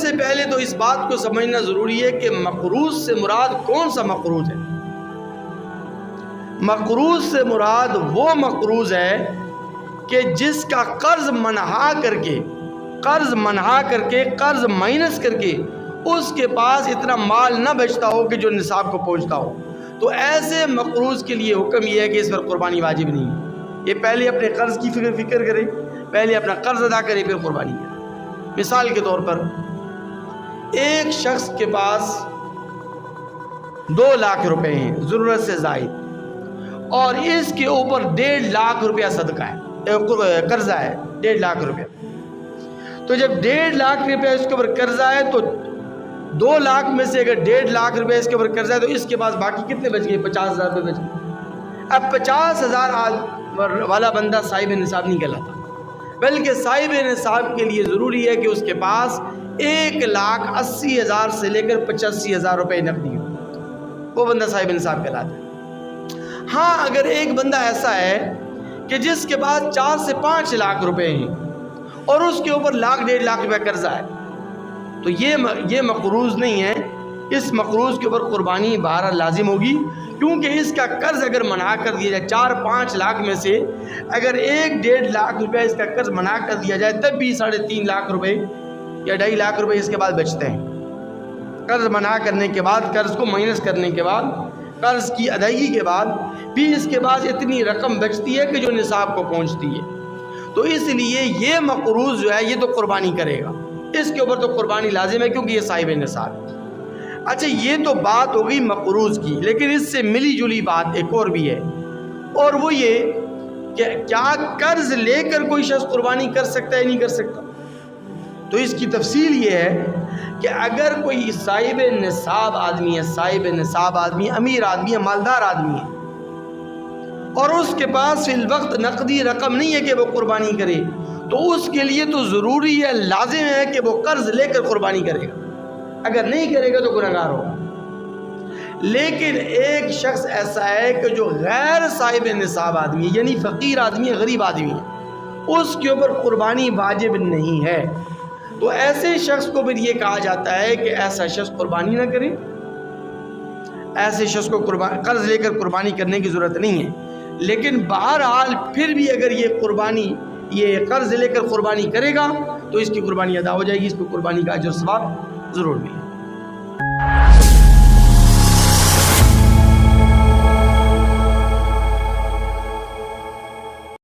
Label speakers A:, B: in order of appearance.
A: سے پہلے تو اس بات کو سمجھنا ضروری ہے کہ مقروض سے مراد کون سا مقروض ہے۔ مقروض سے مراد وہ مقروض ہے کہ جس کا قرض منہا کر کے قرض مائنس کر کے اس کے پاس اتنا مال نہ بچتا ہو کہ جو نصاب کو پہنچتا ہو، تو ایسے مقروض کے لیے حکم یہ ہے کہ اس پر قربانی واجب نہیں ہے۔ یہ پہلے اپنے قرض کی فکر کرے، پہلے اپنا قرض ادا کرے، پھر قربانی کرے۔ مثال کے طور پر ایک شخص کے پاس 2 لاکھ روپے ہیں ضرورت سے زائد، اور اس کے اوپر 1.5 لاکھ روپیہ صدقہ ہے، قرضہ ہے 1.5 لاکھ روپیہ۔ تو جب 1.5 لاکھ روپیہ اس کے اوپر قرضہ ہے تو 2 لاکھ میں سے اگر 1.5 لاکھ روپیہ اس کے اوپر قرضہ ہے تو اس کے پاس باقی کتنے بچ گئے؟ 50,000 روپے بچ گئے۔ اب 50,000 والا بندہ صاحب نصاب نہیں کہلاتا، بلکہ صاحب نصاب کے لیے ضروری ہے کہ اس کے پاس 1,80,000 سے لے کر 85,000 روپے نقدی ہو، وہ بندہ صاحب نصاب کہلاتا ہے۔ ہاں اگر ایک بندہ ایسا ہے کہ جس کے پاس 4 سے 5 لاکھ روپے ہیں اور اس کے اوپر 1.5 لاکھ روپے قرضہ ہے، تو یہ مقروض نہیں ہے۔ اس مقروض کے اوپر قربانی بہرحال لازم ہوگی، کیونکہ اس کا قرض اگر منع کر دیا جائے 4-5 لاکھ میں سے اگر 1.5 لاکھ روپے اس کا قرض منع کر دیا جائے تب بھی 3.5 لاکھ روپے یا 2.5 لاکھ روپے اس کے بعد بچتے ہیں۔ قرض منع کرنے کے بعد، قرض کو مائنس کرنے کے بعد، قرض کی ادائیگی کے بعد بھی اس کے بعد اتنی رقم بچتی ہے کہ جو نصاب کو پہنچتی ہے۔ تو اس لیے یہ مقروض جو ہے یہ تو قربانی کرے گا، اس کے اوپر تو قربانی لازم ہے کیونکہ یہ صاحب نصاب ہے۔ اچھا یہ تو بات ہو گئی مقروض کی، لیکن اس سے ملی جلی بات ایک اور بھی ہے، اور وہ یہ کہ کیا قرض لے کر کوئی شخص قربانی کر سکتا ہے نہیں کر سکتا؟ تو اس کی تفصیل یہ ہے کہ اگر کوئی صاحب نصاب آدمی ہے، امیر آدمی ہے، مالدار آدمی ہے، اور اس کے پاس فی الوقت نقدی رقم نہیں ہے کہ وہ قربانی کرے، تو اس کے لیے تو ضروری ہے، لازم ہے کہ وہ قرض لے کر قربانی کرے گا۔ اگر نہیں کرے گا تو گنہگار ہوگا۔ لیکن ایک شخص ایسا ہے کہ جو غیر صاحب نصاب آدمی ہے، یعنی فقیر آدمی ہے، غریب آدمی ہے، اس کے اوپر قربانی واجب نہیں ہے، تو ایسے شخص کو پھر یہ کہا جاتا ہے کہ ایسا شخص قربانی نہ کرے، ایسے شخص کو قرض لے کر قربانی کرنے کی ضرورت نہیں ہے۔ لیکن بہرحال پھر بھی اگر یہ قرض لے کر قربانی کرے گا تو اس کی قربانی ادا ہو جائے گی، اس کو قربانی کا اجر و ثواب ضرور ملے گا۔